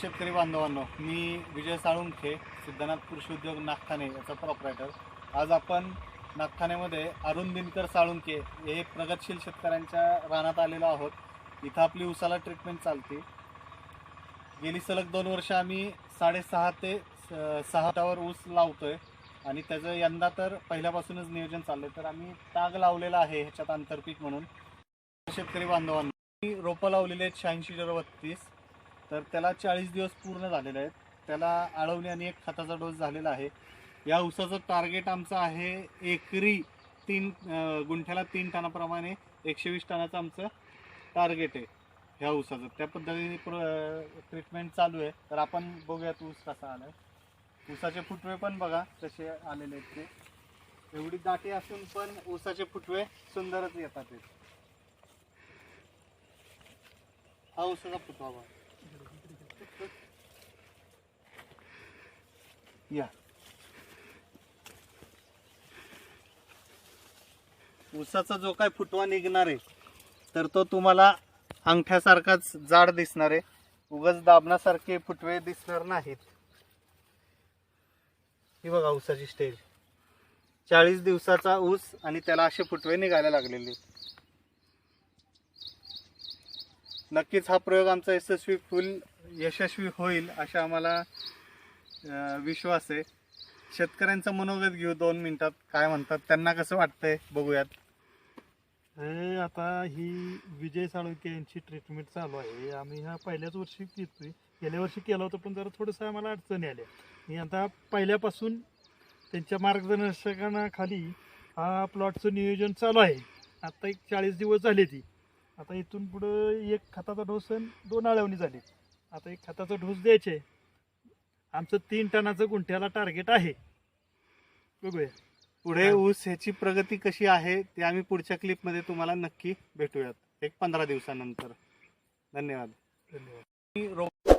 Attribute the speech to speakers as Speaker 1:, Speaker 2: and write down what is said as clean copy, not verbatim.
Speaker 1: शेतकरी बांधवांनो, मी विजय साळुंखे, सिद्धनाथ कृषी उद्योग नागठाणे याचा प्रॉपरायटर. आज आपण नागठाण्यामध्ये अरुण दिनकर साळुंखे हे प्रगतशील शेतकऱ्यांच्या रानात आलेलो आहोत. इथं आपली उसाला ट्रीटमेंट चालते. गेली सलग 2 वर्ष आम्ही 6.5 ते 6 टावर ऊस लावतोय आणि त्याचं यंदा तर पहिल्यापासूनच नियोजन चाललंय. तर आम्ही ताग लावलेला आहे ह्याच्यात आंतरपीक म्हणून. शेतकरी बांधवांनो, मी रोपं लावलेले आहेत 86-032. तर त्याला 40 दिवस पूर्ण झालेले आहेत. त्याला आळवणी आणि एक खताचा डोस झालेला आहे. या ऊसाचं टार्गेट आमचं आहे एकरी गुंठ्याला 3 टनाप्रमाणे 120 टनाचं आमचं टार्गेट आहे ह्या ऊसाचं. त्या पद्धतीने ट्रीटमेंट चालू आहे. तर आपण बघूयात ऊस कसा आलाय. ऊसाचे फुटवे पण बघा कसे आलेले आहेत ते. एवढी दाटी असून पण ऊसाचे फुटवे सुंदरच येतात. हा ऊसाचा फुटवा बघा. या ऊसाचा जो काय फुटवा निघणार आहे तर तो तुम्हाला अंगठ्यासारखाच जाड दिसणार आहे. उगाच दाबण्यासारखे फुटवे दिसणार नाहीत. ही बघा ऊसाची स्टेज. 40 दिवसाचा ऊस आणि त्याला असे फुटवे निघायला लागलेले. नक्कीच हा प्रयोग आमचा यशस्वी होईल अशा आम्हाला विश्वास आहे. शेतकऱ्यांचं मनोगत घेऊ 2 मिनिटात. काय म्हणतात, त्यांना कसं वाटतंय बघूयात.
Speaker 2: आता ही विजय साळुंखे यांची ट्रीटमेंट चालू आहे. आम्ही ह्या पहिल्याच वर्षी घेतोय. गेल्या वर्षी केला होता पण जरा थोडंसं आम्हाला अडचणी आल्या. आणि आता पहिल्यापासून त्यांच्या मार्गदर्शनाखाली हा प्लॉटचं नियोजन चालू आहे. आता एक 40 दिवस झाले ती. आता इथून पुढं एक खताचा डोस आणि 2 आळवणी झाली. आता एक खताचा डोस द्यायचे. आमचं 3 टनाचं गुंठ्याला टार्गेट आहे. बघूया
Speaker 1: पुढे ऊस ह्याची प्रगती कशी आहे ते आम्ही पुढच्या क्लिपमध्ये तुम्हाला नक्की भेटूयात एक 15 दिवसानंतर. धन्यवाद.
Speaker 2: धन्यवाद.
Speaker 1: रोप